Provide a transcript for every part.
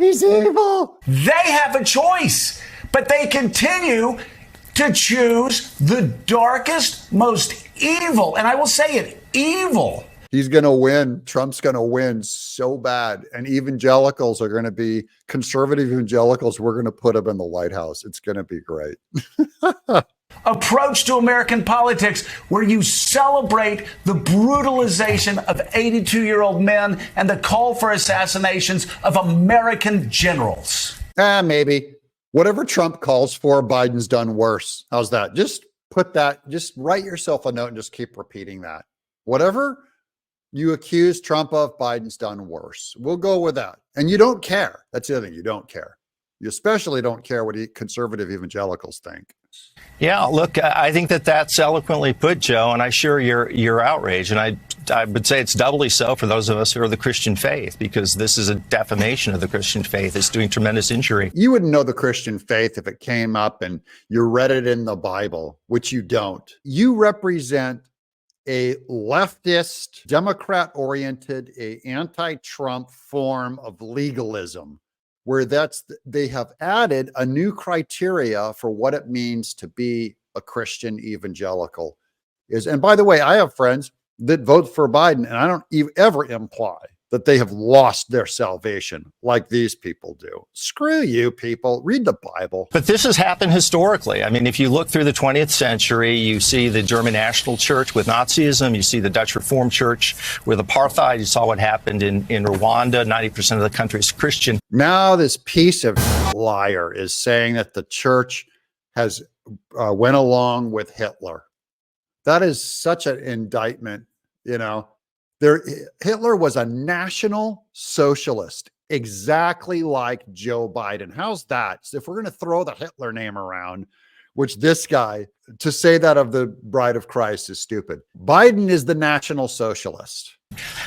He's evil. They have a choice, but they continue to choose the darkest, most evil, and I will say it, evil. He's going to win. Trump's going to win so bad. And evangelicals are going to be conservative evangelicals. We're going to put them in the White House. It's going to be great. Approach to American politics where you celebrate the brutalization of 82-year-old men and the call for assassinations of American generals. Maybe. Whatever Trump calls for, Biden's done worse. How's that? Just put that, just write yourself a note and just keep repeating that. Whatever you accuse Trump of, Biden's done worse. We'll go with that. And you don't care. That's the other thing. You don't care. You especially don't care what conservative evangelicals think. Yeah, look, I think that's eloquently put, Joe, and I share your outrage. And I would say it's doubly so for those of us who are the Christian faith, because this is a defamation of the Christian faith. It's doing tremendous injury. You wouldn't know the Christian faith if it came up and you read it in the Bible, which you don't. You represent a leftist, Democrat-oriented, a anti-Trump form of legalism, where they have added a new criteria for what it means to be a Christian evangelical. And by the way, I have friends that vote for Biden, and I don't ever imply that they have lost their salvation like these people do. Screw you, people. Read the Bible. But this has happened historically. I mean, if you look through the 20th century, you see the German National Church with Nazism. You see the Dutch Reformed Church with apartheid. You saw what happened in Rwanda. 90% of the country is Christian. Now this piece of liar is saying that the church has went along with Hitler. That is such an indictment, you know. Hitler was a national socialist, exactly like Joe Biden. How's that? So if we're going to throw the Hitler name around, which this guy, to say that of the Bride of Christ is stupid. Biden is the national socialist.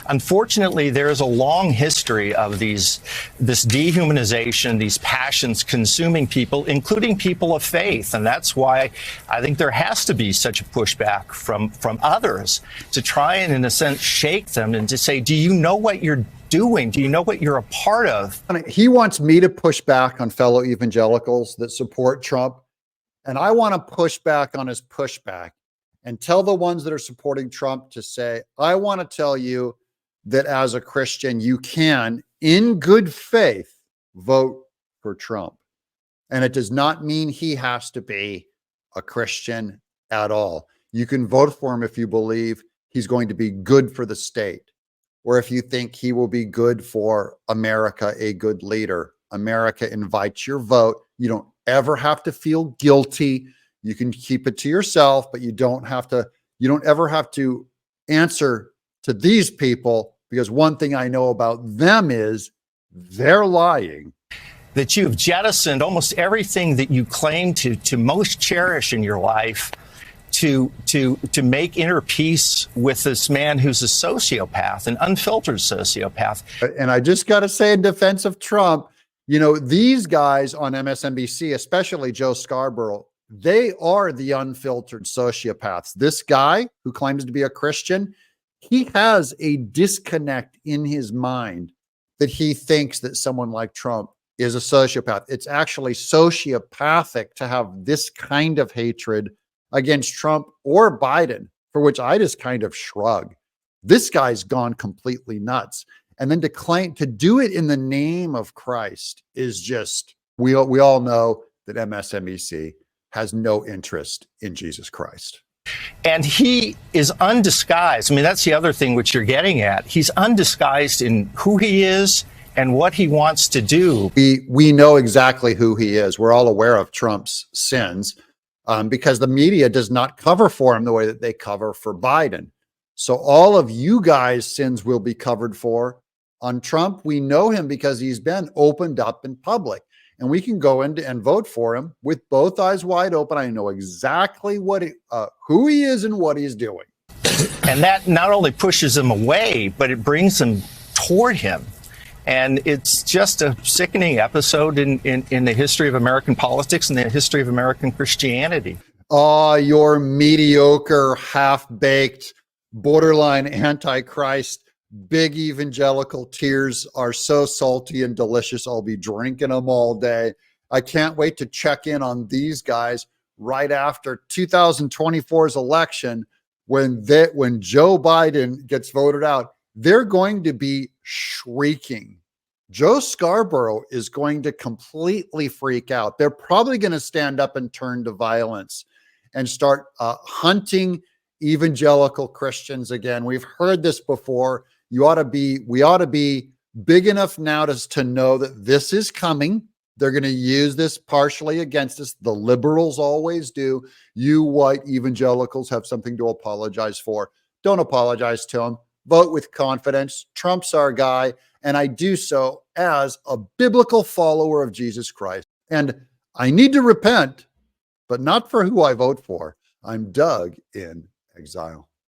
Unfortunately, there is a long history of this dehumanization, these passions consuming people, including people of faith. And that's why I think there has to be such a pushback from others to try and, in a sense, shake them and to say, do you know what you're doing? Do you know what you're a part of? He wants me to push back on fellow evangelicals that support Trump. And I want to push back on his pushback and tell the ones that are supporting Trump to say, I want to tell you that as a Christian, you can, in good faith, vote for Trump. And it does not mean he has to be a Christian at all. You can vote for him if you believe he's going to be good for the state, or if you think he will be good for America, a good leader. America invites your vote. You don't ever have to feel guilty. You can keep it to yourself, but you don't ever have to answer to these people, because one thing I know about them is they're lying. That you've jettisoned almost everything that you claim to most cherish in your life to make inner peace with this man who's a sociopath, an unfiltered sociopath. And I just got to say, in defense of Trump, you know, these guys on MSNBC, especially Joe Scarborough, they are the unfiltered sociopaths. This guy who claims to be a Christian, he has a disconnect in his mind that he thinks that someone like Trump is a sociopath. It's actually sociopathic to have this kind of hatred against Trump or Biden, for which I just kind of shrug. This guy's gone completely nuts. And then to do it in the name of Christ is just, we all know that MSNBC has no interest in Jesus Christ. And he is undisguised. I mean, that's the other thing which you're getting at. He's undisguised in who he is and what he wants to do. We know exactly who he is. We're all aware of Trump's sins because the media does not cover for him the way that they cover for Biden. So all of you guys' sins will be covered for. On Trump, we know him because he's been opened up in public. And we can go in and vote for him with both eyes wide open. I know exactly who he is and what he's doing. And that not only pushes him away, but it brings him toward him. And it's just a sickening episode in the history of American politics and the history of American Christianity. Your mediocre, half-baked, borderline antichrist big evangelical tears are so salty and delicious. I'll be drinking them all day. I can't wait to check in on these guys right after 2024's election when Joe Biden gets voted out. They're going to be shrieking. Joe Scarborough is going to completely freak out. They're probably going to stand up and turn to violence and start hunting evangelical Christians again. We've heard this before. We ought to be big enough now to know that this is coming. They're going to use this partially against us. The liberals always do. You white evangelicals have something to apologize for. Don't apologize to them. Vote with confidence. Trump's our guy. And I do so as a biblical follower of Jesus Christ. And I need to repent, but not for who I vote for. I'm Doug in Exile.